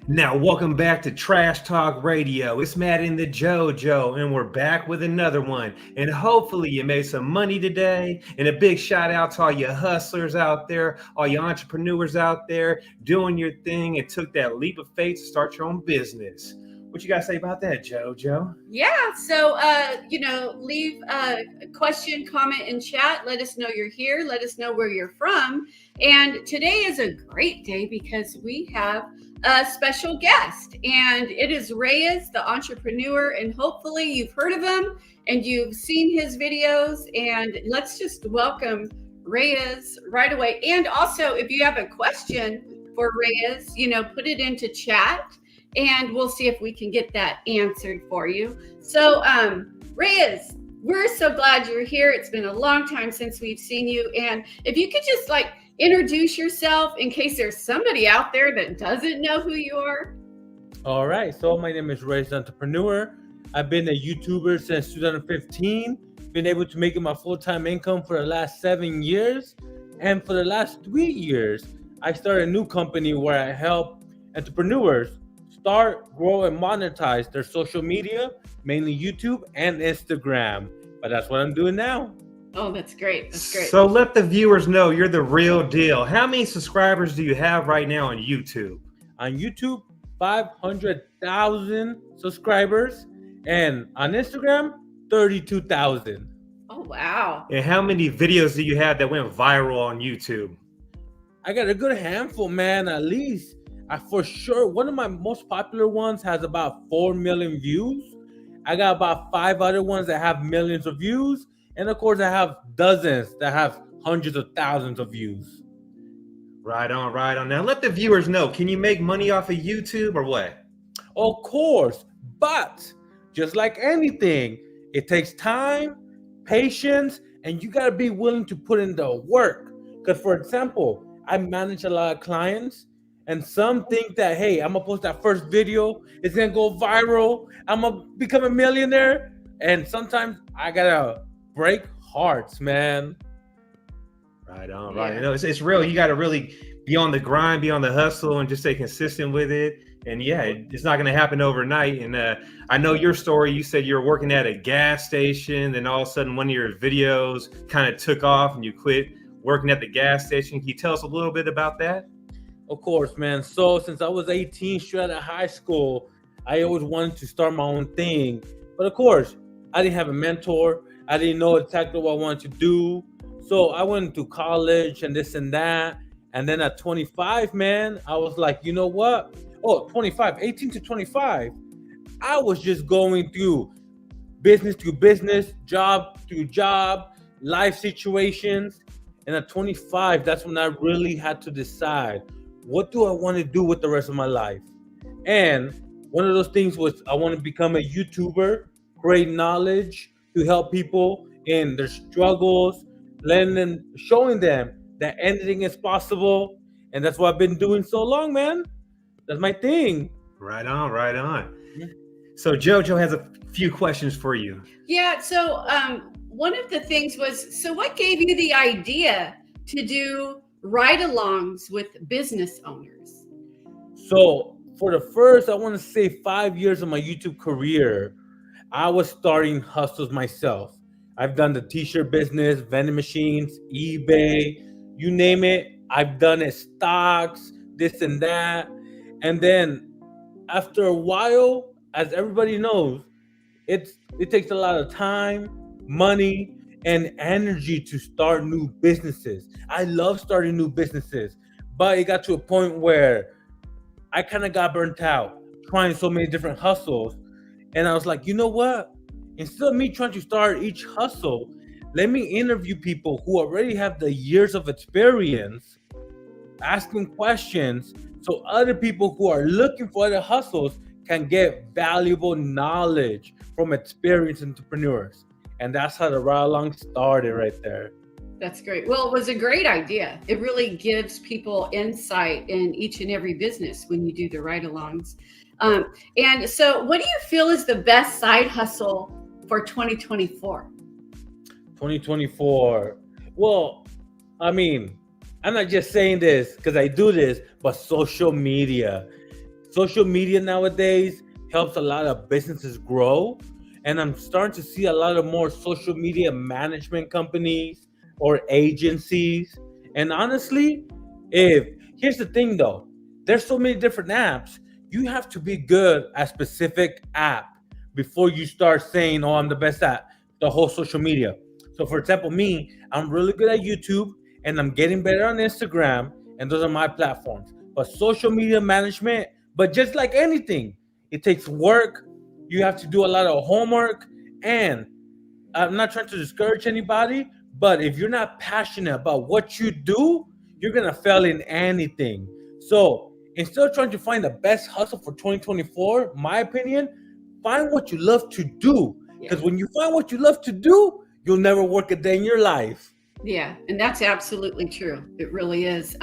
Now, welcome back to Trash Talk Radio. It's Matt and the JoJo, and we're back with another one. And hopefully, you made some money today. And a big shout out to all you hustlers out there, all you entrepreneurs out there doing your thing and took that leap of faith to start your own business. What you got to say about that, JoJo? Yeah, so leave a question, comment in chat. Let us know you're here. Let us know where you're from. And today is a great day because we have a special guest, and it is Reyes, the entrepreneur. And hopefully you've heard of him and you've seen his videos. And let's just welcome Reyes right away. And also, if you have a question for Reyes, put it into chat, and we'll see if we can get that answered for you. So, Reyes, we're so glad you're here. It's been a long time since we've seen you. And if you could just introduce yourself in case there's somebody out there that doesn't know who you are. All right. So my name is Reyes, the entrepreneur. I've been a YouTuber since 2015. Been able to make it my full-time income for the last 7 years. And for the last 3 years, I started a new company where I help entrepreneurs start, grow, and monetize their social media, mainly YouTube and Instagram. But that's what I'm doing now. Oh, that's great. That's great. So let the viewers know you're the real deal. How many subscribers do you have right now on YouTube? On YouTube, 500,000 subscribers. And on Instagram, 32,000. Oh, wow. And how many videos do you have that went viral on YouTube? I got a good handful, man, at least. For sure, one of my most popular ones has about 4 million views. I got about 5 other ones that have millions of views. And of course, I have dozens that have hundreds of thousands of views. Right on, right on. Now, let the viewers know, can you make money off of YouTube or what? Of course, but just like anything, it takes time, patience, and you got to be willing to put in the work. Because, for example, I manage a lot of clients. And some think that, hey, I'm going to post that first video. It's going to go viral. I'm going to become a millionaire. And sometimes I got to break hearts, man. Right on, right. Yeah. It's real. You got to really be on the grind, be on the hustle, and just stay consistent with it. And yeah, it's not going to happen overnight. And I know your story. You said you were working at a gas station. Then all of a sudden, one of your videos kind of took off and you quit working at the gas station. Can you tell us a little bit about that? Of course, man. So since I was 18, straight out of high school, I always wanted to start my own thing. But of course, I didn't have a mentor. I didn't know exactly what I wanted to do. So I went to college and this and that. And then at 25, man, I was like, you know what? 18 to 25. I was just going through business to business, job to job, life situations. And at 25, that's when I really had to decide, what do I want to do with the rest of my life? And one of those things was I want to become a YouTuber, create knowledge to help people in their struggles, letting them, showing them that anything is possible. And that's what I've been doing so long, man. That's my thing. Right on, right on. So JoJo has a few questions for you. Yeah, so one of the things was, so what gave you the idea to do ride-alongs with business owners? So for the first, I want to say 5 years of my YouTube career, I was starting hustles myself. I've done the t-shirt business, vending machines, eBay, you name it. I've done it, stocks, this and that. And then after a while, as everybody knows, it takes a lot of time, money, and energy to start new businesses. I love starting new businesses, but it got to a point where I kind of got burnt out trying so many different hustles. And I was like, you know what? Instead of me trying to start each hustle, let me interview people who already have the years of experience, asking questions, so other people who are looking for other hustles can get valuable knowledge from experienced entrepreneurs. And that's how the ride-along started right there. That's great. Well, it was a great idea. It really gives people insight in each and every business when you do the ride-alongs. And so what do you feel is the best side hustle for 2024? 2024. Well, I mean, I'm not just saying this because I do this, but social media. social media nowadays helps a lot of businesses grow. And I'm starting to see a lot of more social media management companies or agencies. And honestly, if here's the thing though, there's so many different apps. You have to be good at specific app before you start saying, oh, I'm the best at the whole social media. So for example, me, I'm really good at YouTube and I'm getting better on Instagram, and those are my platforms. But social media management, but just like anything, it takes work. You have to do a lot of homework, and I'm not trying to discourage anybody, but if you're not passionate about what you do, you're gonna fail in anything. So instead of trying to find the best hustle for 2024, my opinion, find what you love to do. Because when you find what you love to do, you'll never work a day in your life. Yeah, and that's absolutely true. It really is.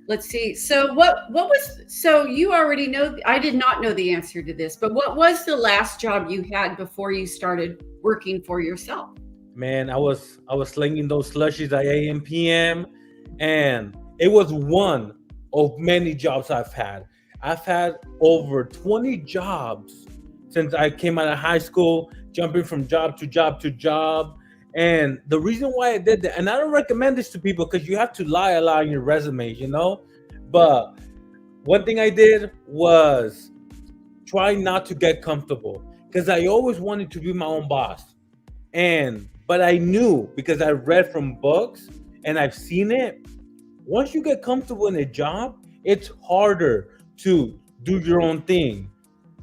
Let's see. So what was, so you already know, I did not know the answer to this, but what was the last job you had before you started working for yourself? Man, I was slinging those slushies at AM PM, and it was one of many jobs I've had. I've had over 20 jobs since I came out of high school, jumping from job to job to job. And the reason why I did that, and I don't recommend this to people because you have to lie a lot on your resume, you know? But one thing I did was try not to get comfortable, because I always wanted to be my own boss. But I knew, because I read from books and I've seen it, once you get comfortable in a job, it's harder to do your own thing.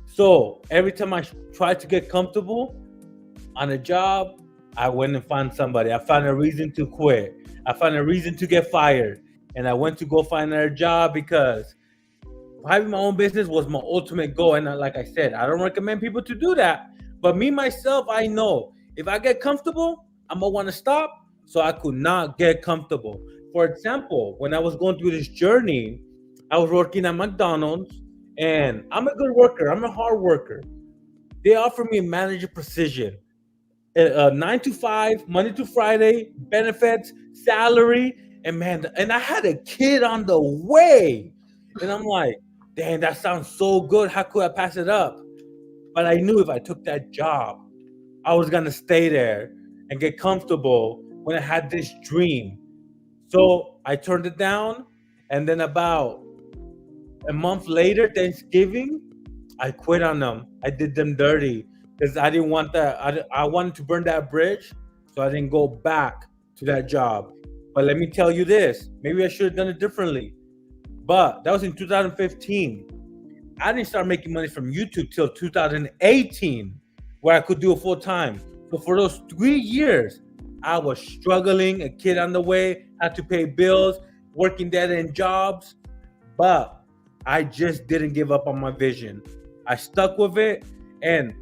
So every time I tried to get comfortable on a job, I went and found somebody. I found a reason to quit. I found a reason to get fired. And I went to go find another job, because having my own business was my ultimate goal. And like I said, I don't recommend people to do that. But me, myself, I know if I get comfortable, I'm going to want to stop. So I could not get comfortable. For example, when I was going through this journey, I was working at McDonald's, and I'm a good worker. I'm a hard worker. They offered me a manager position. 9 to 5, Monday to Friday, benefits, salary, and man, and I had a kid on the way. And I'm like, dang, that sounds so good. How could I pass it up? But I knew if I took that job, I was gonna stay there and get comfortable when I had this dream. So I turned it down, and then about a month later, Thanksgiving, I quit on them. I did them dirty, because I didn't want that. I wanted to burn that bridge, so I didn't go back to that job. But let me tell you this, maybe I should have done it differently. But that was in 2015. I didn't start making money from YouTube till 2018, where I could do it full time. So for those 3 years, I was struggling, a kid on the way, had to pay bills, working dead-end jobs. But I just didn't give up on my vision. I stuck with it, and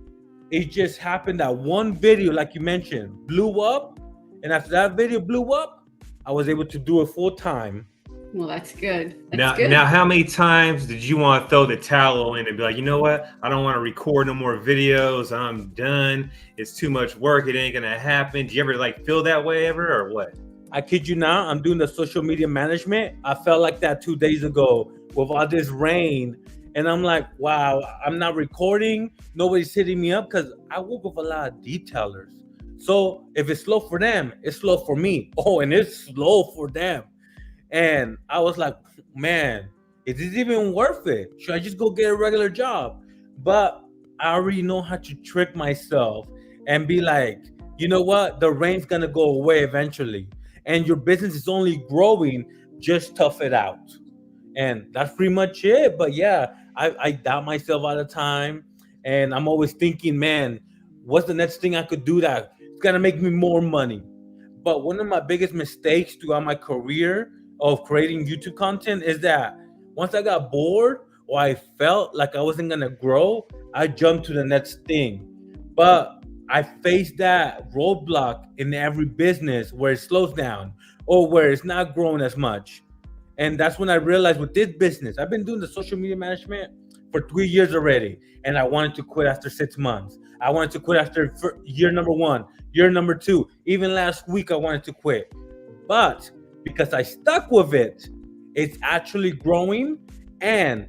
it just happened that one video, like you mentioned, blew up. And after that video blew up, I was able to do it full time. Well, that's good. Now, how many times did you want to throw the towel in and be like, you know what? I don't want to record no more videos. I'm done. It's too much work. It ain't gonna happen. Do you ever feel that way ever, or what? I kid you not, I'm doing the social media management. I felt like that 2 days ago with all this rain. And I'm like, wow, I'm not recording. Nobody's hitting me up, because I work with a lot of detailers. So if it's slow for them, it's slow for me. Oh, and it's slow for them. And I was like, man, is this even worth it? Should I just go get a regular job? But I already know how to trick myself and be like, you know what? The rain's going to go away eventually. And your business is only growing. Just tough it out. And that's pretty much it. But yeah, I doubt myself all the time. And I'm always thinking, man, what's the next thing I could do that it's going to make me more money? But one of my biggest mistakes throughout my career of creating YouTube content is that once I got bored, or I felt like I wasn't going to grow, I jumped to the next thing. But I faced that roadblock in every business where it slows down or where it's not growing as much. And that's when I realized with this business, I've been doing the social media management for 3 years already. And I wanted to quit after 6 months. I wanted to quit after year number 1, year number 2. Even last week, I wanted to quit. But because I stuck with it, it's actually growing. And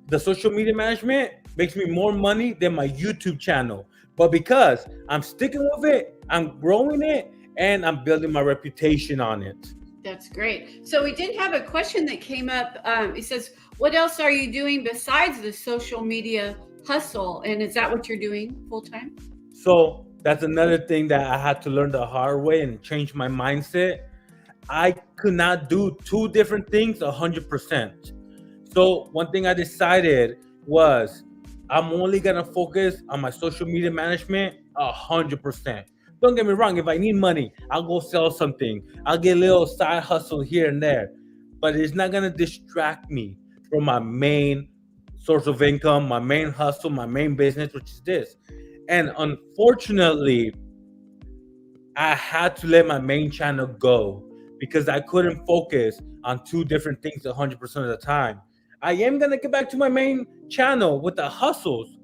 the social media management makes me more money than my YouTube channel. But because I'm sticking with it, I'm growing it, and I'm building my reputation on it. That's great. So we did have a question that came up. It says, what else are you doing besides the social media hustle? And is that what you're doing full time? So that's another thing that I had to learn the hard way and change my mindset. I could not do two different things 100%. So one thing I decided was I'm only gonna focus on my social media management 100%. Don't get me wrong, if I need money, I'll go sell something. I'll get a little side hustle here and there, but it's not gonna distract me from my main source of income, my main hustle, my main business, which is this. And unfortunately, I had to let my main channel go because I couldn't focus on two different things 100% of the time. I am gonna get back to my main channel with the hustles,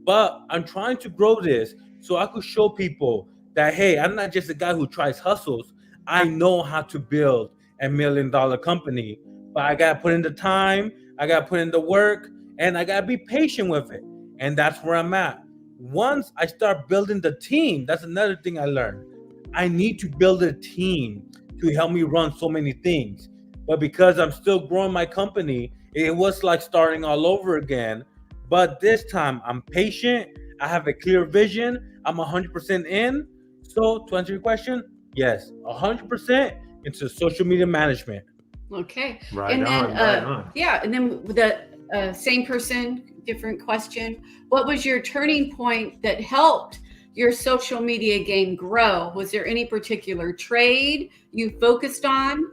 but I'm trying to grow this so I could show people that, hey, I'm not just a guy who tries hustles. I know how to build $1 million company, but I gotta put in the time, I gotta put in the work, and I gotta be patient with it. And that's where I'm at. Once I start building the team, that's another thing I learned. I need to build a team to help me run so many things. But because I'm still growing my company, it was like starting all over again. But this time I'm patient. I have a clear vision. I'm 100% in. So to answer your question, yes, 100% into social media management. Okay. Right And on, then, right on. yeah. And then the same person, different question. What was your turning point that helped your social media game grow? Was there any particular trade you focused on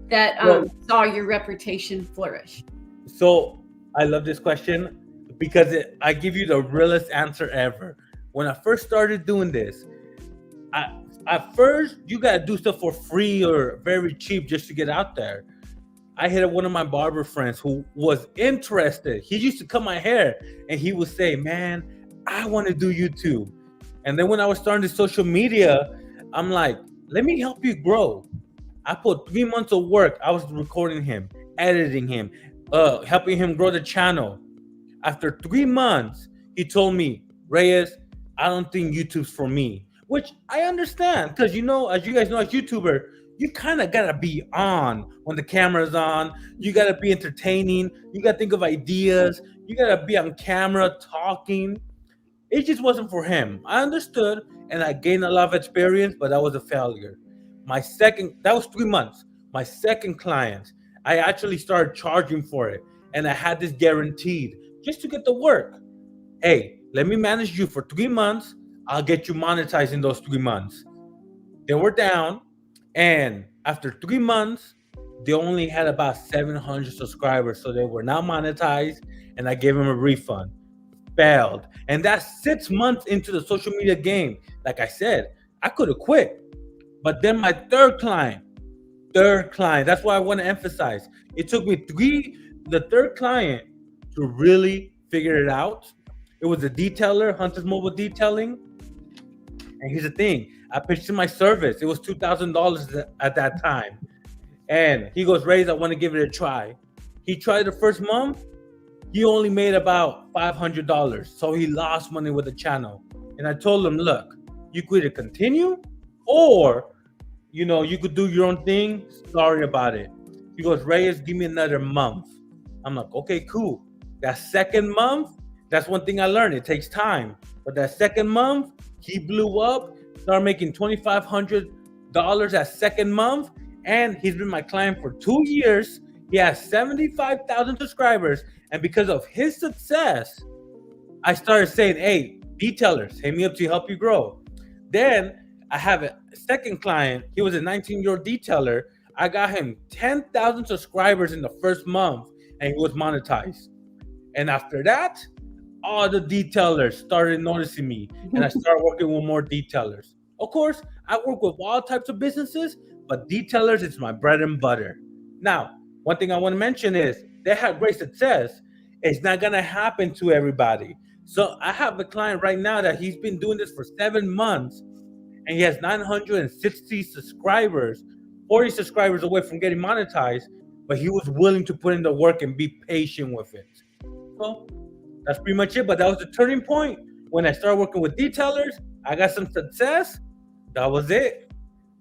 that saw your reputation flourish? So I love this question because I give you the realest answer ever. When I first started doing this, at first you gotta do stuff for free or very cheap just to get out there. I hit up one of my barber friends who was interested. He used to cut my hair and he would say, man, I want to do YouTube. And then when I was starting the social media, I'm like, let me help you grow. I put 3 months of work. I was recording him, editing him, helping him grow the channel. After 3 months, he told me, Reyes, I don't think YouTube's for me, which I understand because, you know, as you guys know, as YouTuber, you kind of got to be on when the camera's on. You got to be entertaining. You got to think of ideas. You got to be on camera talking. It just wasn't for him. I understood and I gained a lot of experience, but that was a failure. That was 3 months. My second client, I actually started charging for it and I had this guaranteed just to get the work. Hey, let me manage you for 3 months. I'll get you monetized in those 3 months. They were down, and after 3 months, they only had about 700 subscribers, so they were not monetized, and I gave them a refund. Failed. And that's 6 months into the social media game. Like I said, I could have quit. But then my third client, that's why I want to emphasize. It took me the third client to really figure it out. It was a detailer, Hunter's Mobile Detailing. And here's the thing, I pitched him my service. It was $2,000 at that time. And he goes, Reyes, I want to give it a try. He tried the first month. He only made about $500. So he lost money with the channel. And I told him, look, you could either continue or, you know, you could do your own thing. Sorry about it. He goes, Reyes, give me another month. I'm like, okay, cool. That second month, that's one thing I learned. It takes time. But that second month, he blew up, started making $2,500 that second month. And he's been my client for 2 years. He has 75,000 subscribers. And because of his success, I started saying, hey, detailers, hit me up to help you grow. Then I have a second client. He was a 19-year-old detailer. I got him 10,000 subscribers in the first month, and he was monetized. And after that, all the detailers started noticing me, and I started working with more detailers. Of course, I work with all types of businesses, but detailers is my bread and butter. Now, one thing I want to mention is they have great success. It's not going to happen to everybody. So I have a client right now that he's been doing this for 7 months, and he has 960 subscribers, 40 subscribers away from getting monetized, but he was willing to put in the work and be patient with it. So that's pretty much it. But that was the turning point. When I started working with detailers, I got some success. That was it.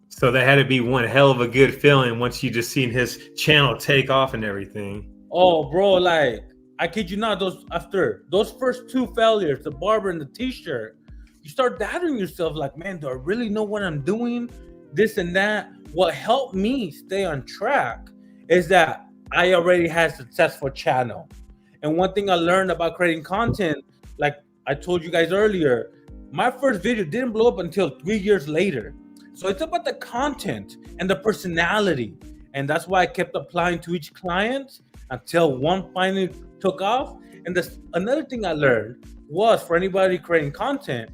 So that had to be one hell of a good feeling once you just seen his channel take off and everything. Oh, bro, like, I kid you not, after those first 2 failures, the barber and the t-shirt, you start doubting yourself, like, man, do I really know what I'm doing? This and that. What helped me stay on track is that I already had a successful channel. And one thing I learned about creating content, like I told you guys earlier, my first video didn't blow up until 3 years later. So it's about the content and the personality. And that's why I kept applying to each client until one finally took off. And another thing I learned was, for anybody creating content,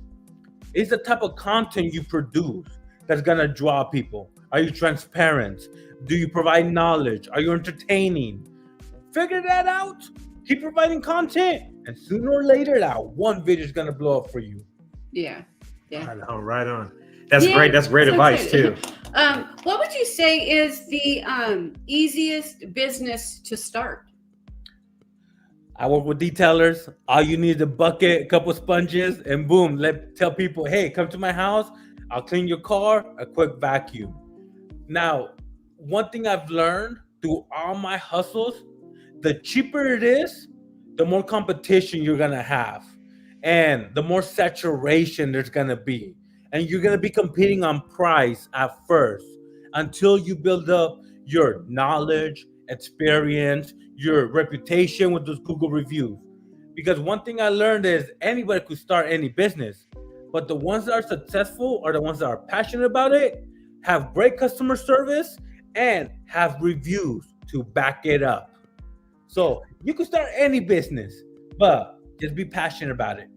is the type of content you produce that's gonna draw people. Are you transparent? Do you provide knowledge? Are you entertaining? Figure that out. Keep providing content, and sooner or later, that one video is gonna blow up for you. Yeah. Right on. That's great. That's great advice too. What would you say is the easiest business to start? I work with detailers. All you need is a bucket, a couple sponges, and boom, tell people, hey, come to my house. I'll clean your car, a quick vacuum. Now, one thing I've learned through all my hustles, the cheaper it is, the more competition you're gonna have, and the more saturation there's gonna be. And you're gonna be competing on price at first until you build up your knowledge, experience, your reputation with those Google reviews. Because one thing I learned is anybody could start any business, but the ones that are successful are the ones that are passionate about it, have great customer service, and have reviews to back it up. So you can start any business, but just be passionate about it.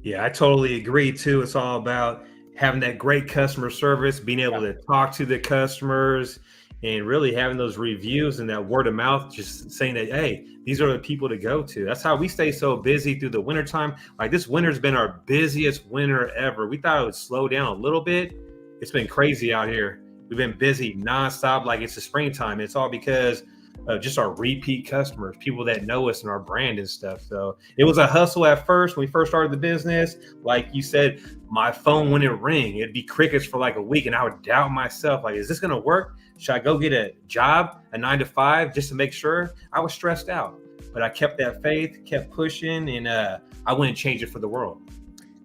Yeah, I totally agree too. It's all about having that great customer service, being able to talk to the customers, and really having those reviews and that word of mouth, just saying that, hey, these are the people to go to. That's how we stay so busy through the wintertime. Like, this winter's been our busiest winter ever. We thought it would slow down a little bit. It's been crazy out here. We've been busy nonstop, like it's the springtime. It's all because of just our repeat customers, people that know us and our brand and stuff. So it was a hustle at first when we first started the business. Like you said, my phone wouldn't ring. It'd be crickets for like a week, and I would doubt myself. Like, is this going to work? Should I go get a job, a 9 to 5, just to make sure? I was stressed out, but I kept that faith, kept pushing, and I wouldn't change it for the world.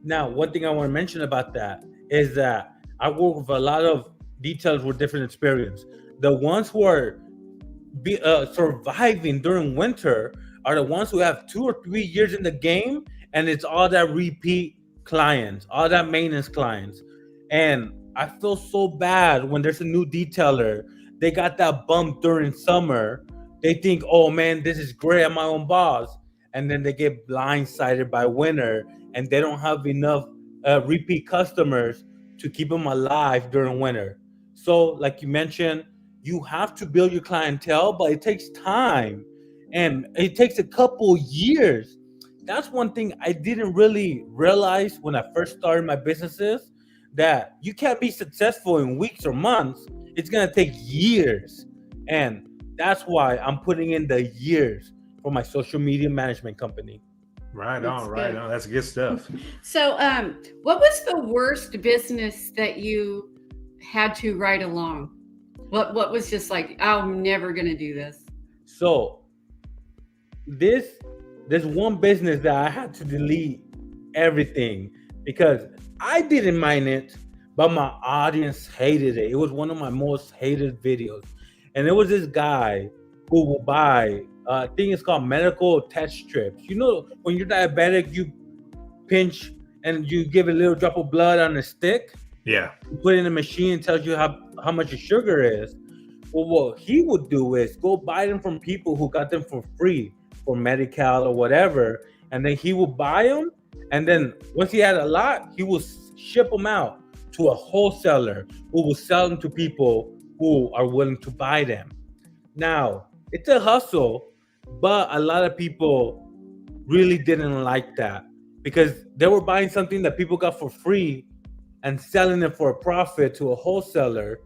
Now, one thing I want to mention about that is that I work with a lot of details with different experience. The ones who are surviving during winter are the ones who have 2 or 3 years in the game, and it's all that repeat clients, all that maintenance clients. And I feel so bad when there's a new detailer, they got that bump during summer. They think, oh man, this is great, I'm my own boss. And then they get blindsided by winter, and they don't have enough repeat customers to keep them alive during winter. So like you mentioned, you have to build your clientele, but it takes time, and it takes a couple years. That's one thing I didn't really realize when I first started my businesses, that you can't be successful in weeks or months. It's gonna take years. And that's why I'm putting in the years for my social media management company. Right on. That's good stuff. So what was the worst business that you had to write along? What was just like, I'm never gonna do this? So there's one business that I had to delete everything because I didn't mind it, but my audience hated it. It was one of my most hated videos. And it was this guy who will buy, I think it's called medical test strips. You know, when you're diabetic, you pinch and you give a little drop of blood on a stick. Yeah. You put it in a machine and tells you how much your sugar is. Well, what he would do is go buy them from people who got them for free for Medi-Cal or whatever. And then he would buy them. And then once he had a lot, he would ship them out to a wholesaler who will sell them to people who are willing to buy them. Now, it's a hustle, but a lot of people really didn't like that because they were buying something that people got for free and selling it for a profit to a wholesaler.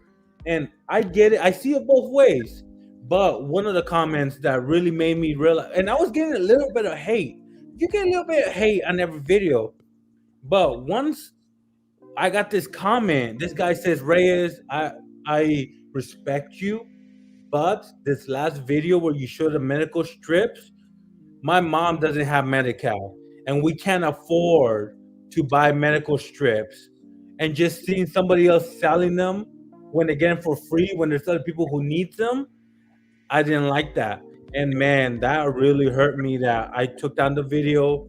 And I get it. I see it both ways. But one of the comments that really made me realize, and I was getting a little bit of hate. You get a little bit of hate on every video. But once I got this comment, this guy says, Reyes, I respect you, but this last video where you showed the medical strips, my mom doesn't have Medi-Cal, and we can't afford to buy medical strips. And just seeing somebody else selling them when they get them for free, when there's other people who need them, I didn't like that. And man, that really hurt me that I took down the video.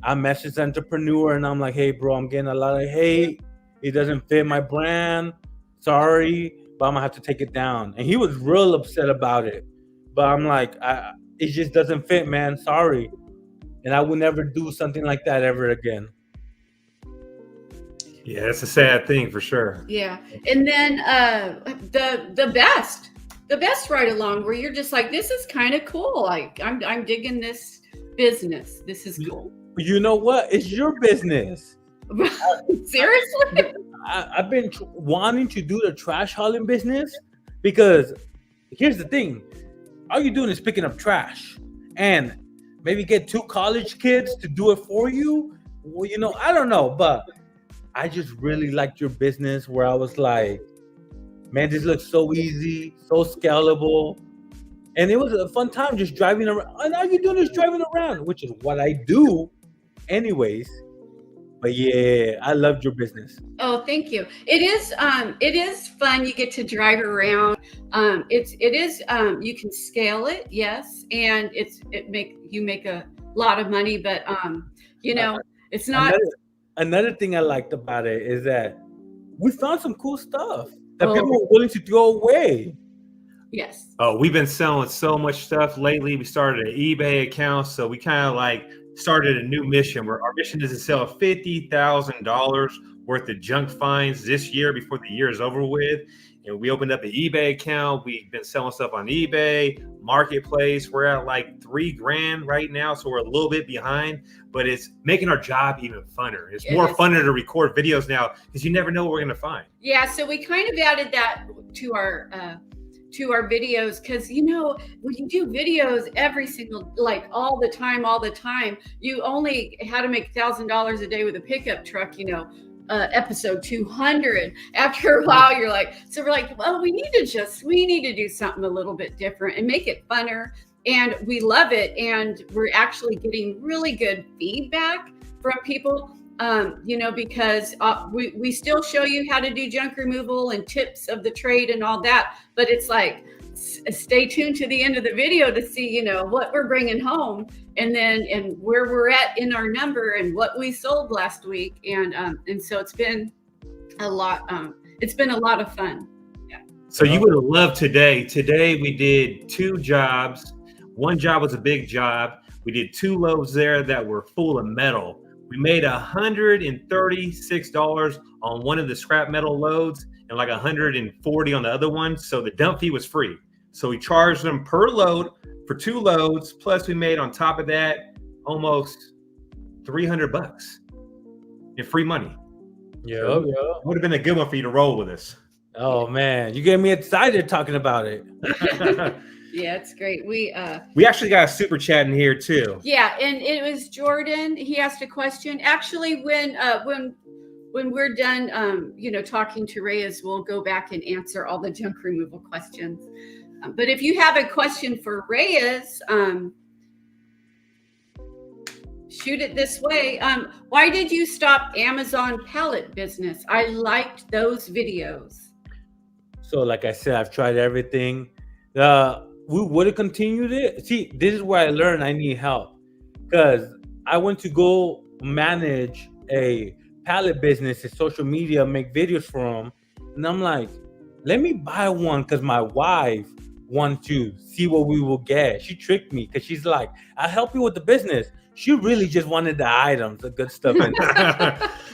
I messaged the entrepreneur and I'm like, hey, bro, I'm getting a lot of hate. It doesn't fit my brand. Sorry, but I'm gonna have to take it down. And he was real upset about it. But I'm like, it just doesn't fit, man. Sorry. And I will never do something like that ever again. Yeah, it's a sad thing for sure. Yeah. And then the best ride along where you're just like, this is kind of cool. Like I'm digging this business. This is cool. You know what? It's your business. Seriously? I've been wanting to do the trash hauling business because here's the thing. All you're doing is picking up trash and maybe get 2 college kids to do it for you. Well, you know, I don't know, but I just really liked your business where I was like, man, this looks so easy, so scalable. And it was a fun time just driving around. And all you're doing is driving around, which is what I do anyways. But yeah, I loved your business. Oh, thank you. It is fun. You get to drive around. You can scale it, yes, and you make a lot of money, but you know, it's not. Another thing I liked about it is that we found some cool stuff that people were willing to throw away. Yes. Oh, we've been selling so much stuff lately. We started an eBay account, so we kind of like started a new mission where our mission is to sell $50,000 worth of junk finds this year before the year is over with. And we opened up an eBay account. We've been selling stuff on eBay, Marketplace. We're at like $3,000 right now, so we're a little bit behind, but it's making our job even funner. It's more funner to record videos now because you never know what we're going to find. Yeah, so we kind of added that to our videos because, you know, when you do videos every single, like all the time, you only had to make $1,000 a day with a pickup truck, you know. Episode 200. After a while, you're like, so we're like, well, we need to do something a little bit different and make it funner. And we love it. And we're actually getting really good feedback from people, you know, because we still show you how to do junk removal and tips of the trade and all that. But it's like, stay tuned to the end of the video to see, you know, what we're bringing home and where we're at in our number and what we sold last week. And so it's been a lot of fun. Yeah. So you would have loved today. Today we did 2 jobs. One job was a big job. We did 2 loads there that were full of metal. We made $136 on one of the scrap metal loads and like $140 on the other one. So the dump fee was free. So we charged them per load for 2 loads. Plus we made on top of that almost $300 in free money. Yeah. Would have been a good one for you to roll with us. Oh man, you get me excited talking about it. Yeah, it's great. We actually got a super chat in here too. Yeah, and it was Jordan. He asked a question. Actually, when we're done, you know, talking to Reyes, we'll go back and answer all the junk removal questions. But if you have a question for Reyes, shoot it this way. Why did you stop Amazon pallet business? I liked those videos. So like I said, I've tried everything. We would have continued it. See, this is where I learned I need help because I went to go manage a pallet business and social media, make videos for them. And I'm like, let me buy one because my wife wanted to see what we will get. She tricked me because she's like, I'll help you with the business. She really just wanted the items, the good stuff.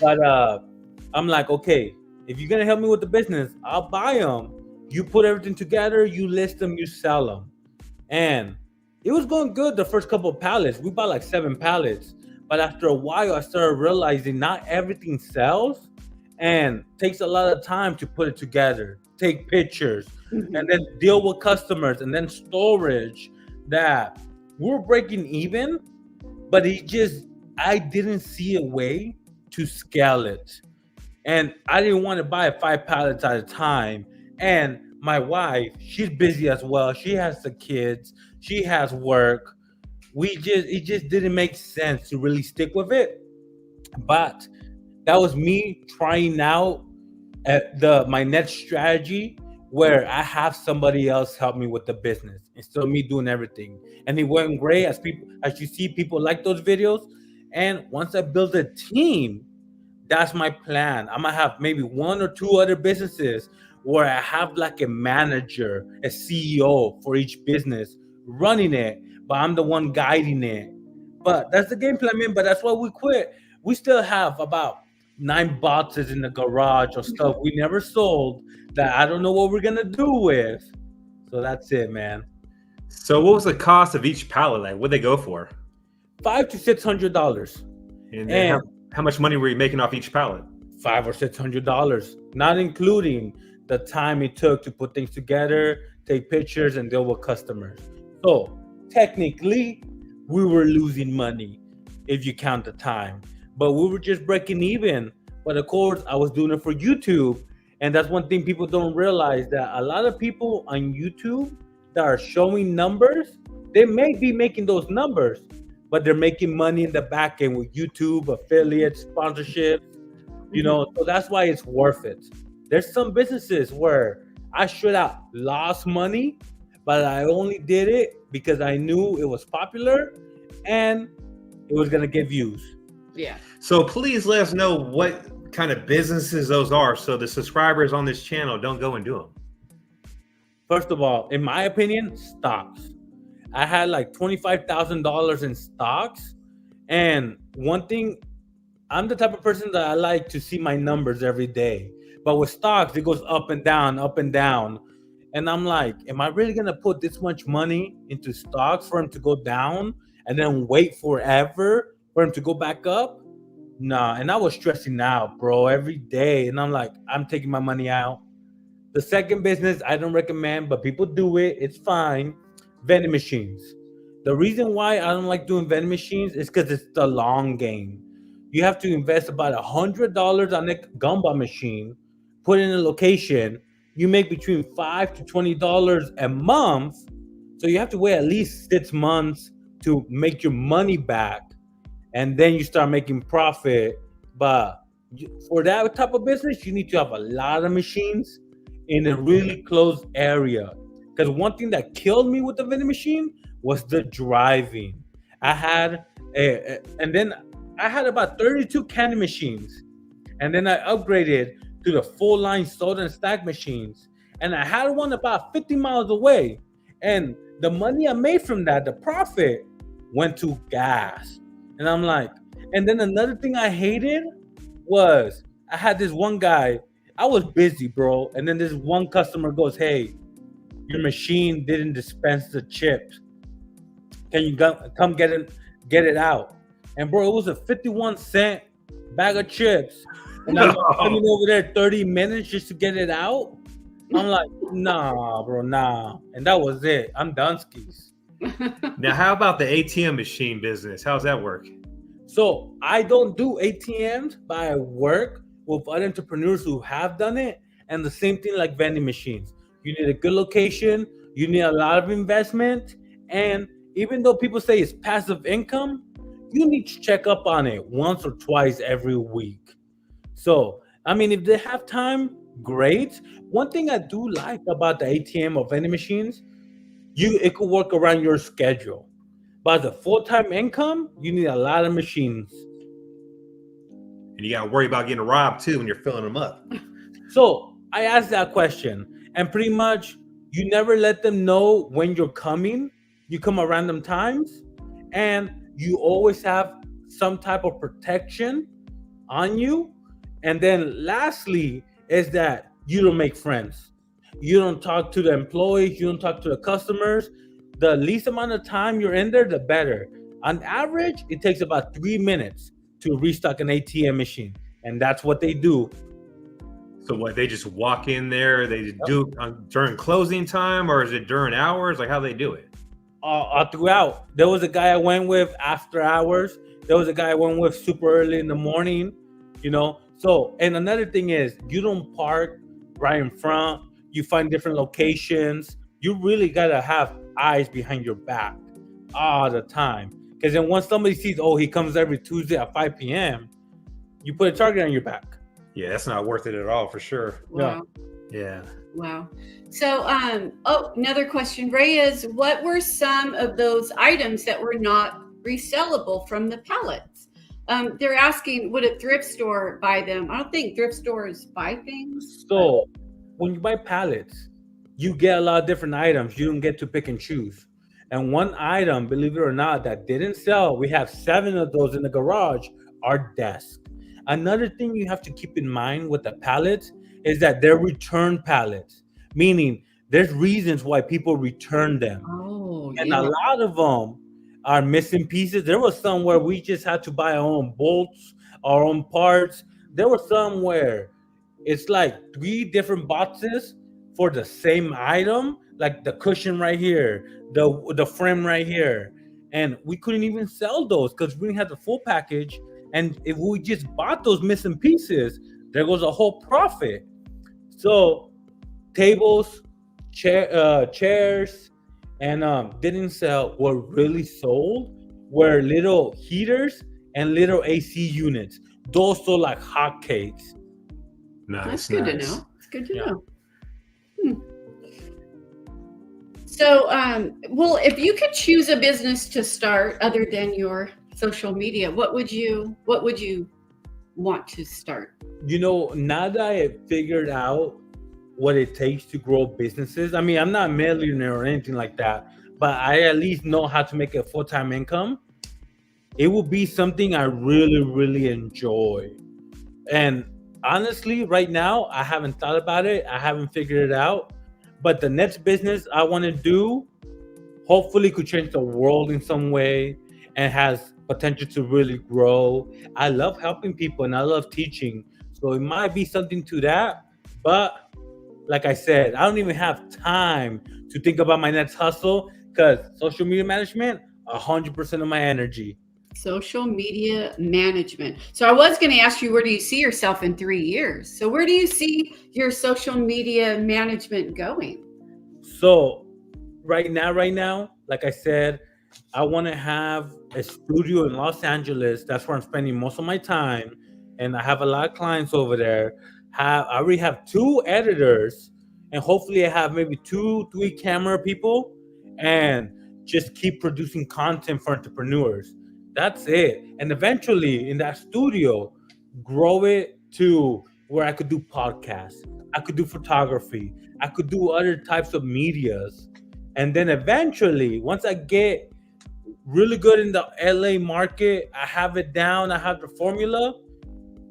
But I'm like, okay, if you're going to help me with the business, I'll buy them. You put everything together, you list them, you sell them. And it was going good the first couple of pallets. We bought like 7 pallets. But after a while, I started realizing not everything sells and takes a lot of time to put it together. take pictures, and then deal with customers, and then storage, that we're breaking even, but I didn't see a way to scale it. And I didn't want to buy 5 pallets at a time. And my wife, she's busy as well. She has the kids, she has work. It just didn't make sense to really stick with it. But that was me trying out my next strategy, where I have somebody else help me with the business instead of me doing everything. And it went great, as you see, people like those videos. And once I build a team, that's my plan. I'm gonna have maybe 1 or 2 other businesses where I have like a manager, a CEO for each business running it, but I'm the one guiding it. But that's the game plan, man. But that's why we quit. We still have about 9 boxes in the garage of stuff we never sold that I don't know what we're gonna do with. So that's it, man. So what was the cost of each pallet? Like, what'd they go for? $500 to $600. And then how much money were you making off each pallet? $500 or $600, not including the time it took to put things together, take pictures, and deal with customers. So technically, we were losing money if you count the time, but we were just breaking even. But of course, I was doing it for YouTube, and that's one thing people don't realize, that a lot of people on YouTube that are showing numbers, they may be making those numbers, but they're making money in the back end with YouTube, affiliates, sponsorships, so that's why it's worth it. There's some businesses where I should have lost money, but I only did it because I knew it was popular and it was going to get views. Yeah. So please let us know what kind of businesses those are, so the subscribers on this channel don't go and do them. First of all, in my opinion, stocks. I had like $25,000 in stocks. And one thing, I'm the type of person that I like to see my numbers every day. But with stocks, it goes up and down, up and down. And I'm like, am I really going to put this much money into stocks for them to go down and then wait forever for them to go back up? Nah. And I was stressing out, bro, every day. And I'm like, I'm taking my money out. The second business I don't recommend, but people do it. It's fine. Vending machines. The reason why I don't like doing vending machines is because it's the long game. You have to invest about $100 on a gumball machine, put it in a location. You make between $5 to $20 a month. So you have to wait at least 6 months to make your money back. And then you start making profit. But for that type of business, you need to have a lot of machines in a really closed area. Because one thing that killed me with the vending machine was the driving. I had about 32 candy machines. And then I upgraded to the full line soda and stack machines. And I had one about 50 miles away. And the money I made from that, the profit, went to gas. And I'm like, and then another thing I hated was I had this one guy, I was busy, bro. And then this one customer goes, hey, your machine didn't dispense the chips. Can you come get it out? And bro, it was a 51-cent bag of chips. And I was coming over there 30 minutes just to get it out. I'm like, nah, bro, nah. And that was it. I'm done skis. Now, how about the ATM machine business? How's that work? So I don't do ATMs, but I work with other entrepreneurs who have done it. And the same thing like vending machines. You need a good location. You need a lot of investment. And even though people say it's passive income, you need to check up on it once or twice every week. So, I mean, if they have time, great. One thing I do like about the ATM or vending machines, it could work around your schedule. But as a full-time income, you need a lot of machines. And you got to worry about getting robbed too when you're filling them up. So I asked that question, and pretty much you never let them know when you're coming. You come at random times, and you always have some type of protection on you. And then lastly is that you don't make friends. You don't talk to the employees. You don't talk to the customers. The least amount of time you're in there, the better. On average, it takes about 3 minutes to restock an ATM machine. And that's what they do. So what, they just walk in there, they do during closing time, or is it during hours? Like how they do it? Throughout. There was a guy I went with after hours. There was a guy I went with super early in the morning, you know. So, and another thing is, you don't park right in front. You find different locations. You really got to have eyes behind your back all the time. Because then once somebody sees, oh, he comes every Tuesday at 5 p.m., you put a target on your back. Yeah, that's not worth it at all, for sure. Wow. Yeah. Wow. So, another question, Reyes, what were some of those items that were not resellable from the pallets? They're asking, would a thrift store buy them? I don't think thrift stores buy things. So when you buy pallets, you get a lot of different items. You don't get to pick and choose. And one item, believe it or not, that didn't sell, we have 7 of those in the garage, are desks. Another thing you have to keep in mind with the pallets is that they're return pallets, meaning there's reasons why people return them. Oh, And a lot of them are missing pieces. There was some where we just had to buy our own bolts, our own parts. There was some where it's like 3 different boxes for the same item, like the cushion right here, the frame right here. And we couldn't even sell those because we didn't have the full package. And if we just bought those missing pieces, there goes a whole profit. So tables, chairs, and didn't sell. What really sold were little heaters and little AC units. Those sold like hotcakes. Nice. That's good to know. It's good to know. So, well, if you could choose a business to start other than your social media, what would you want to start? You know, now that I figured out what it takes to grow businesses, I mean, I'm not a millionaire or anything like that, but I at least know how to make a full-time income. It will be something I really, really enjoy. And honestly, right now, I haven't thought about it. I haven't figured it out. But the next business I want to do, hopefully could change the world in some way and has potential to really grow. I love helping people and I love teaching. So it might be something to that. But like I said, I don't even have time to think about my next hustle because social media management, 100% of my energy. Social media management. So I was going to ask you, where do you see yourself in 3 years? So where do you see your social media management going? So right now, like I said, I want to have a studio in Los Angeles. That's where I'm spending most of my time. And I have a lot of clients over there. I already have 2 editors, and hopefully I have maybe 2-3 camera people, and just keep producing content for entrepreneurs. That's it. And eventually in that studio, grow it to where I could do podcasts. I could do photography. I could do other types of medias. And then eventually, once I get really good in the LA market, I have it down, I have the formula,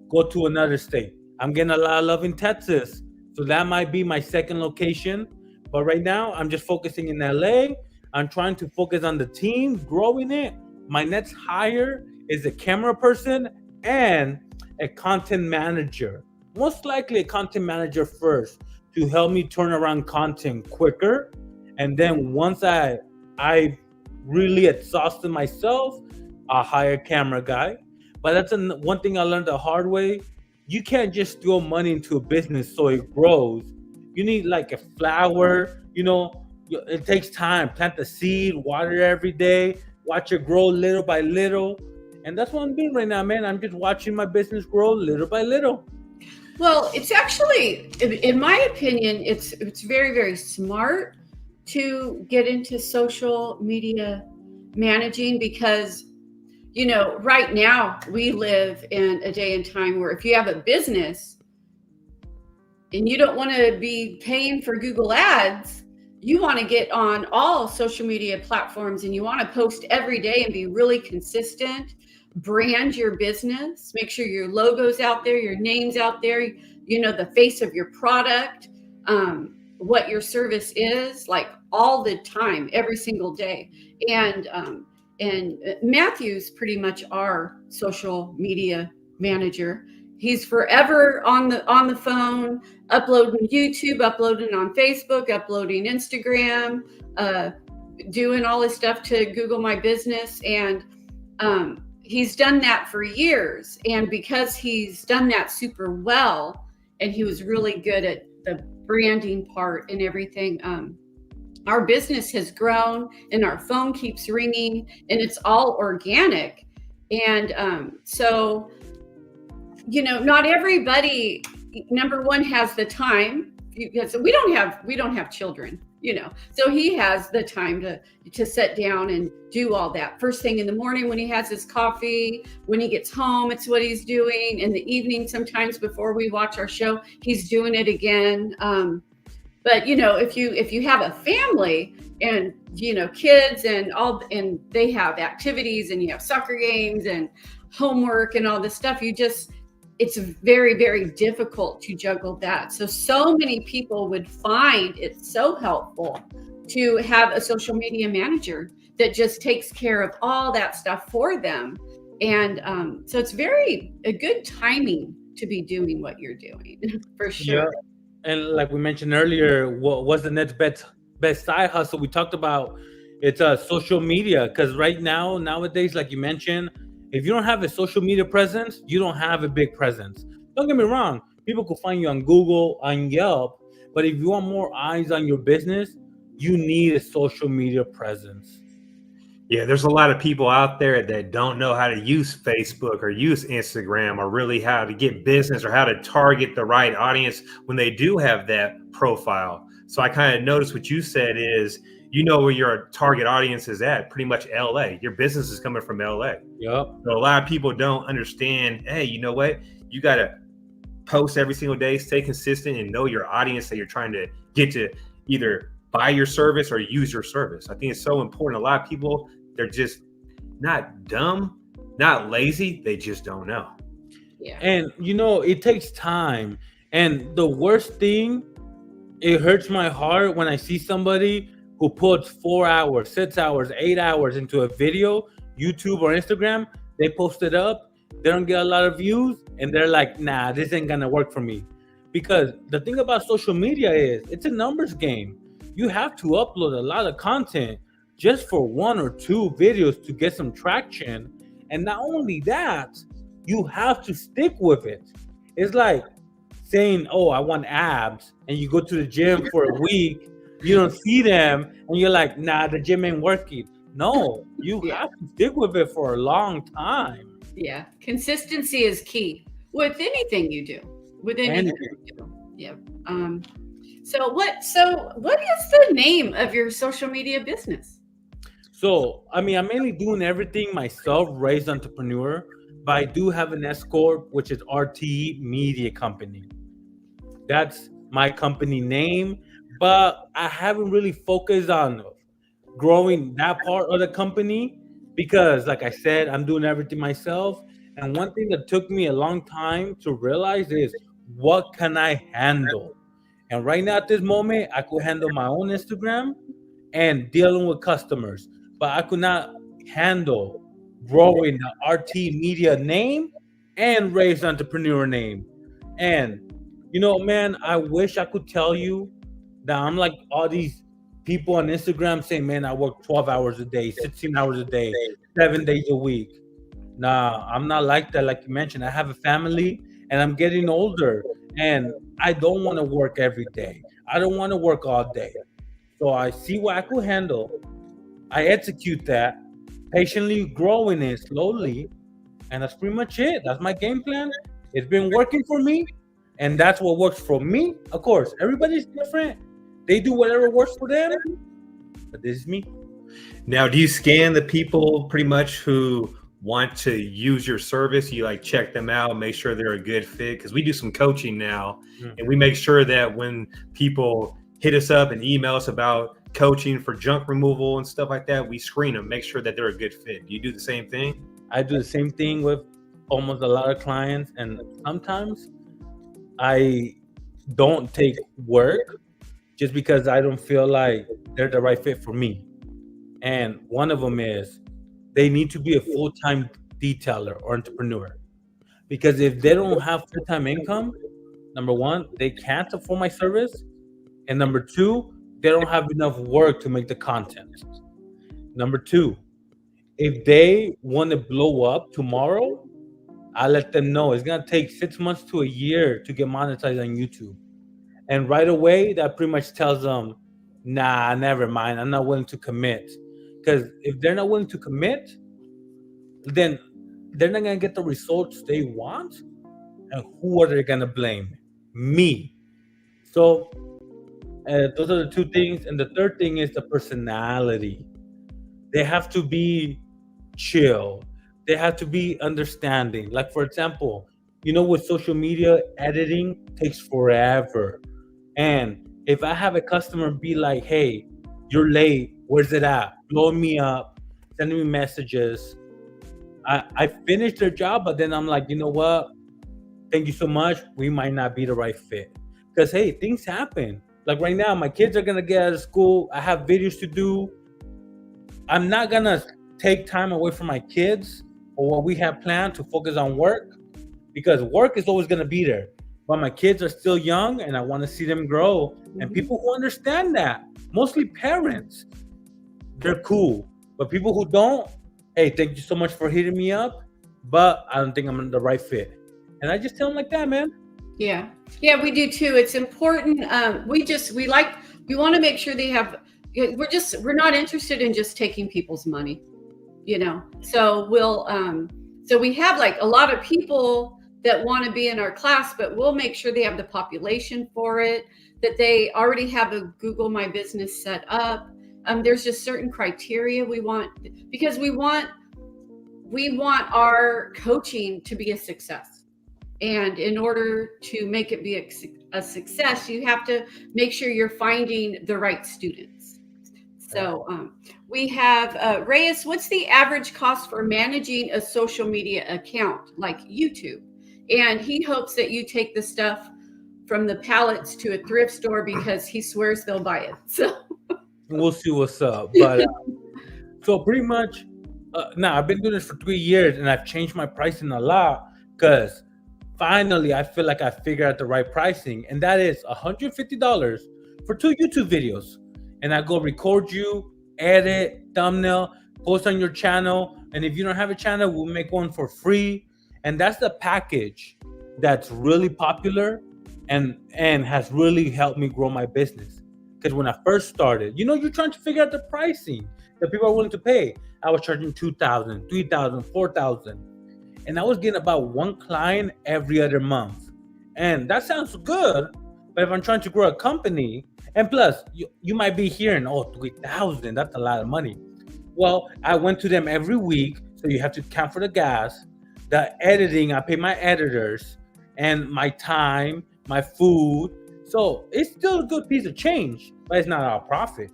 go to another state. I'm getting a lot of love in Texas. So that might be my second location. But right now, I'm just focusing in LA. I'm trying to focus on the team, growing it. My next hire is a camera person and a content manager. Most likely a content manager first to help me turn around content quicker. And then once I really exhausted myself, I'll hire a camera guy. But that's one thing I learned the hard way. You can't just throw money into a business so it grows. You need like a flower, you know, it takes time. Plant the seed, water it every day. Watch it grow little by little. And that's what I'm doing right now, man. I'm just watching my business grow little by little. Well, it's actually, in my opinion, it's very, very smart to get into social media managing because, you know, right now we live in a day and time where if you have a business and you don't want to be paying for Google Ads, you want to get on all social media platforms and you want to post every day and be really consistent, brand your business, make sure your logo's out there, your name's out there, you know, the face of your product, what your service is, like all the time, every single day. And Matthew's pretty much our social media manager. He's forever on the phone, uploading YouTube, uploading on Facebook, uploading Instagram, doing all this stuff to Google My Business. And he's done that for years. And because he's done that super well, and he was really good at the branding part and everything, our business has grown and our phone keeps ringing, and it's all organic. And so, you know, not everybody, number one, has the time, because we don't have children, you know, so he has the time to sit down and do all that first thing in the morning when he has his coffee. When he gets home, it's what he's doing. In the evening, sometimes before we watch our show, he's doing it again. But you know, if you have a family and, you know, kids and all, and they have activities and you have soccer games and homework and all this stuff, it's very, very difficult to juggle that. So many people would find it so helpful to have a social media manager that just takes care of all that stuff for them. And so it's a good timing to be doing what you're doing, for sure. Yeah. And like we mentioned earlier, what's the next best side hustle? We talked about it's social media, because nowadays, like you mentioned, if you don't have a social media presence, you don't have a big presence. Don't get me wrong, people could find you on Google, on Yelp, but if you want more eyes on your business, you need a social media presence. Yeah, there's a lot of people out there that don't know how to use Facebook or use Instagram, or really how to get business or how to target the right audience when they do have that profile. So I kind of noticed what you said is, you know, where your target audience is at, pretty much LA. Your business is coming from LA. Yep. So a lot of people don't understand, hey, you know what? You got to post every single day, stay consistent, and know your audience that you're trying to get to either buy your service or use your service. I think it's so important. A lot of people, they're just not dumb, not lazy. They just don't know. Yeah. And, you know, it takes time. And the worst thing, it hurts my heart when I see somebody who puts 4 hours, 6 hours, 8 hours into a video, YouTube or Instagram. They post it up, they don't get a lot of views, and they're like, nah, this ain't gonna work for me. Because the thing about social media is it's a numbers game. You have to upload a lot of content just for 1 or 2 videos to get some traction. And not only that, you have to stick with it. It's like saying, oh, I want abs, and you go to the gym for a week, you don't see them, and you're like, nah, the gym ain't working. No, you have to stick with it for a long time. Yeah, consistency is key with anything you do. With anything you do. Yeah. So what is the name of your social media business? So, I mean, I'm mainly doing everything myself, Reyes Entrepreneur, but I do have an S Corp, which is RT Media Company. That's my company name, but I haven't really focused on growing that part of the company because, like I said, I'm doing everything myself. And one thing that took me a long time to realize is, what can I handle? And right now at this moment, I could handle my own Instagram and dealing with customers, but I could not handle growing the RT Media name and Reyes Entrepreneur name. And, you know, man, I wish I could tell you that I'm like all these people on Instagram saying, man, I work 12 hours a day, 16 hours a day, 7 days a week. Nah, I'm not like that. Like you mentioned, I have a family and I'm getting older and I don't want to work every day. I don't want to work all day. So I see what I could handle. I execute that, patiently growing it slowly. And that's pretty much it. That's my game plan. It's been working for me. And that's what works for me. Of course, everybody's different. They do whatever works for them. But this is me. Now, do you scan the people pretty much who want to use your service? You like check them out, make sure they're a good fit? Because we do some coaching now, and we make sure that when people hit us up and email us about coaching for junk removal and stuff like that, we screen them, make sure that they're a good fit. Do you do the same thing? I do the same thing with almost a lot of clients, and sometimes I don't take work just because I don't feel like they're the right fit for me. And one of them is they need to be a full-time detailer or entrepreneur. because if they don't have full-time income, number one, they can't afford my service, and number two, they don't have enough work to make the content. Number two, if they want to blow up tomorrow, I let them know it's gonna take 6 months to a year to get monetized on YouTube. And right away, that pretty much tells them, nah, never mind, I'm not willing to commit. Because if they're not willing to commit, then they're not gonna get the results they want. And who are they gonna blame? Me. So those are the two things. And the third thing is the personality. They have to be chill. They have to be understanding. Like, for example, with social media, editing takes forever. And if I have a customer be like, hey, you're late, where's it at? Blowing me up, sending me messages. I finished their job, but then I'm like, you know what? Thank you so much. We might not be the right fit. Because, hey, things happen. Like right now, my kids are going to get out of school. I have videos to do. I'm not going to take time away from my kids or what we have planned to focus on work, because work is always going to be there. But my kids are still young and I want to see them grow. And people who understand that, mostly parents, they're cool. But people who don't, hey, thank you so much for hitting me up, but I don't think I'm the right fit. And I just tell them like that, man. Yeah, we do too. It's important. We want to make sure they have. We're not interested in just taking people's money, So so we have like a lot of people that want to be in our class, but we'll make sure they have the population for it, that they already have a Google My Business set up. There's just certain criteria we want, because we want our coaching to be a success. And in order to make it be a success, you have to make sure you're finding the right students. So we have Reyes. What's the average cost for managing a social media account like YouTube? And he hopes that you take the stuff from the pallets to a thrift store, because he swears they'll buy it. So we'll see what's up. But so pretty much, now I've been doing this for 3 years and I've changed my pricing a lot, because finally I feel like I figured out the right pricing, and that is $150 for 2 YouTube videos. And I go record you, edit, thumbnail, post on your channel. And if you don't have a channel, we'll make one for free. And that's the package that's really popular and has really helped me grow my business. Because when I first started, you're trying to figure out the pricing that people are willing to pay. I was charging $2,000, $3,000, $4,000. And I was getting about 1 client every other month. And that sounds good. But if I'm trying to grow a company, and plus, you might be hearing, $3,000, that's a lot of money. Well, I went to them every week. So you have to count for the gas, the editing, I pay my editors, and my time, my food. So it's still a good piece of change, but it's not our profit.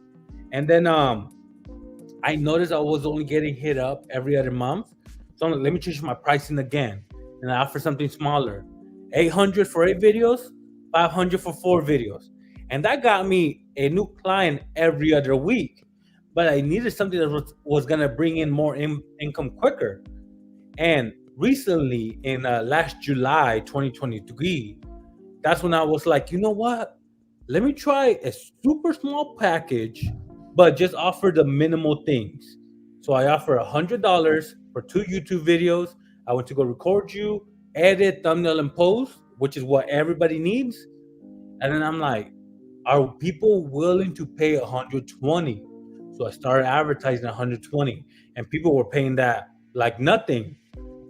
And then I noticed I was only getting hit up every other month. So I'm like, let me change my pricing again. And I offer something smaller. $800 for 8 videos, $500 for 4 videos. And that got me a new client every other week. But I needed something that was going to bring in more income quicker. And recently, in last July 2023, that's when I was like, you know what? Let me try a super small package, but just offer the minimal things. So I offer $100 for 2 YouTube videos. I went to go record you, edit, thumbnail, and post, which is what everybody needs. And then I'm like, are people willing to pay $120? So I started advertising $120, and people were paying that like nothing.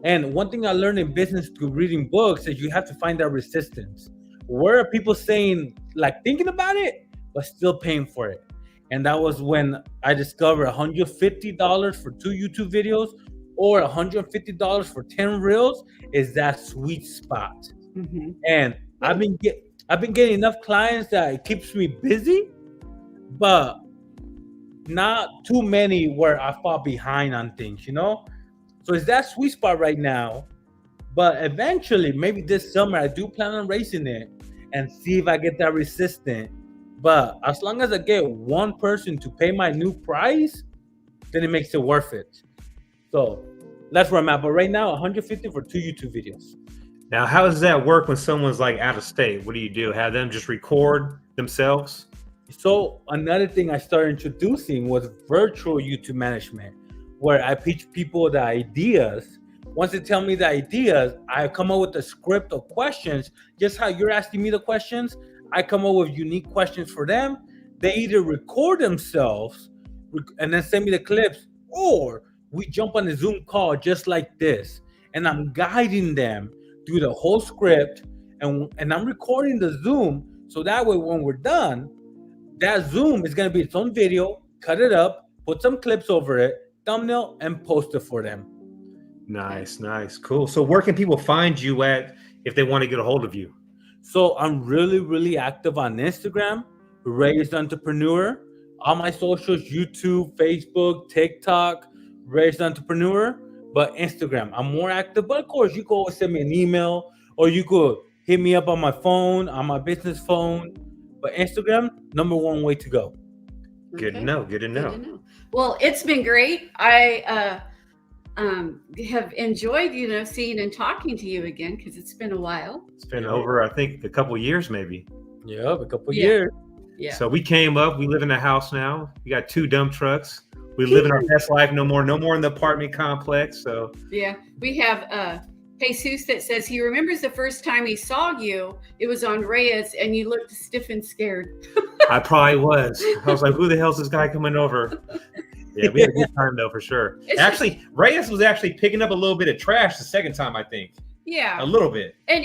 And one thing I learned in business through reading books is you have to find that resistance. Where are people saying, like, thinking about it, but still paying for it? And that was when I discovered $150 for 2 YouTube videos or $150 for 10 reels is that sweet spot. Mm-hmm. And I've been getting enough clients that it keeps me busy, but not too many where I fall behind on things, So it's that sweet spot right now. But eventually, maybe this summer, I do plan on raising it and see if I get that resistant. But as long as I get one person to pay my new price, then it makes it worth it. So that's where I'm at. But right now, 150 for 2 YouTube videos. Now, how does that work when someone's like out of state? What do? Have them just record themselves? So another thing I started introducing was virtual YouTube management, where I pitch people the ideas. Once they tell me the ideas, I come up with a script of questions, just how you're asking me the questions. I come up with unique questions for them. They either record themselves and then send me the clips, or we jump on a Zoom call just like this, and I'm guiding them through the whole script, and I'm recording the Zoom, so that way when we're done, that Zoom is going to be its own video, cut it up, put some clips over it, thumbnail, and post it for them. Nice, cool. So where can people find you at if they want to get a hold of you? So I'm really active on Instagram, Reyes Entrepreneur. All my socials, YouTube, Facebook, TikTok, Reyes Entrepreneur. But Instagram, I'm more active. But of course, you can always send me an email, or you could hit me up on my phone, on my business phone. But Instagram, number one way to go. Good to know. Good to know. Well, it's been great. I have enjoyed, seeing and talking to you again, because it's been a while. It's been over, I think, a couple years maybe. Yeah, a couple years. Yeah. So we came up. We live in a house now. We got 2 dump trucks. We live in our best life. No more in the apartment complex. So yeah, we have Jesus that says he remembers the first time he saw you. It was on Reyes, and you looked stiff and scared. I probably was. I was like, "Who the hell's this guy coming over?" Yeah, we had a good time though, for sure. Actually, Reyes was actually picking up a little bit of trash the second time, I think. Yeah, a little bit. And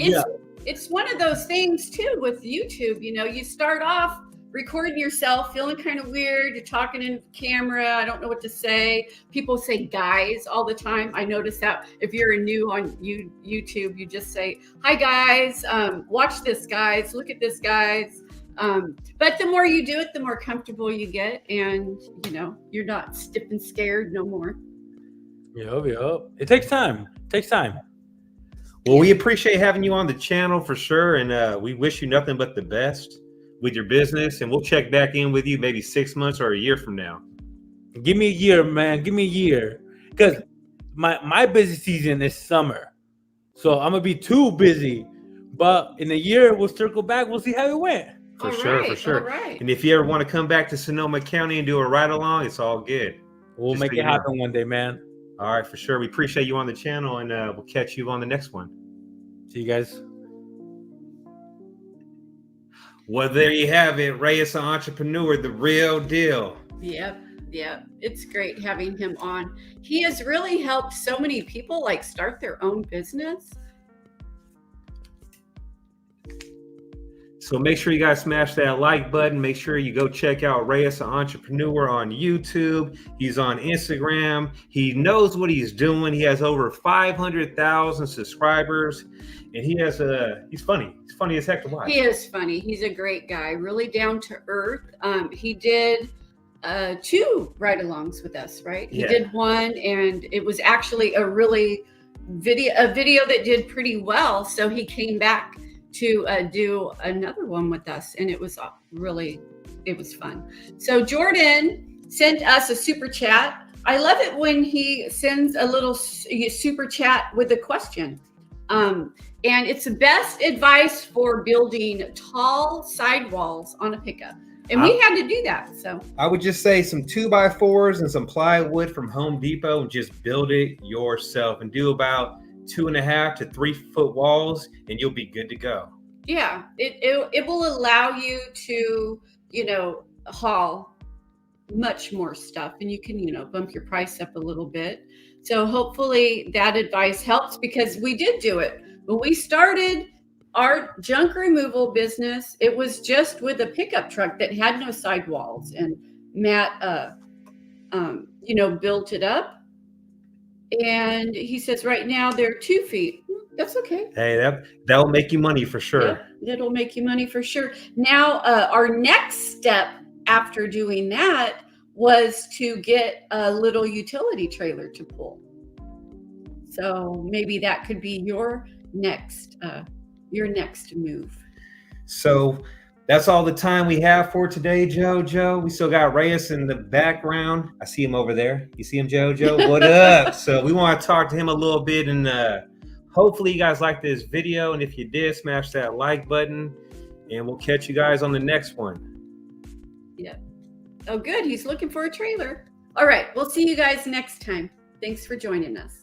it's one of those things too with YouTube. You start off recording yourself, feeling kind of weird. You're talking in camera. I don't know what to say. People say "guys" all the time. I notice that if you're new on YouTube, you just say, "Hi guys, watch this, guys. Look at this, guys." But the more you do it, the more comfortable you get, and you're not stiff and scared no more. Yep. It takes time. Well, we appreciate having you on the channel for sure, and we wish you nothing but the best with your business, and we'll check back in with you maybe 6 months or a year from now. Give me a year, man. Give me a year, because my busy season is summer, so I'm gonna be too busy. But in a year, we'll circle back. We'll see how it went. For sure. All right. And if you ever want to come back to Sonoma County and do a ride along, it's all good. We'll make it happen one day, man. All right, for sure. We appreciate you on the channel, and we'll catch you on the next one. See you guys. Well, there you have it. Reyes, an entrepreneur, the real deal. Yep. It's great having him on. He has really helped so many people start their own business. So make sure you guys smash that like button. Make sure you go check out Reyes, an entrepreneur, on YouTube. He's on Instagram. He knows what he's doing. He has over 500,000 subscribers, and he's funny. He's funny as heck to watch. He is funny. He's a great guy, really down to earth. He did 2 ride-alongs with us, right? He did one, and it was actually a video that did pretty well. So he came back to do another one with us, and it was fun. So Jordan sent us a super chat. I love it when he sends a little super chat with a question, and it's the best advice for building tall sidewalls on a pickup, and we had to do that. So I would just say some 2x4s and some plywood from Home Depot, and just build it yourself, and do about 2.5 to 3 foot walls, and you'll be good to go. Yeah, it will allow you to, haul much more stuff, and you can, bump your price up a little bit. So hopefully that advice helps, because we did do it. When we started our junk removal business, it was just with a pickup truck that had no sidewalls, and Matt, built it up. And he says right now they're 2 feet. That's okay. Hey, that'll make you money for sure. Yeah, that'll make you money for sure. Now, our next step after doing that was to get a little utility trailer to pull. So maybe that could be your next move. So That's all the time we have for today, Joe. We still got Reyes in the background. I see him over there. You see him, Joe? What up? So we want to talk to him a little bit, and hopefully you guys liked this video. And if you did, smash that like button, and we'll catch you guys on the next one. Yeah. Oh, good. He's looking for a trailer. All right. We'll see you guys next time. Thanks for joining us.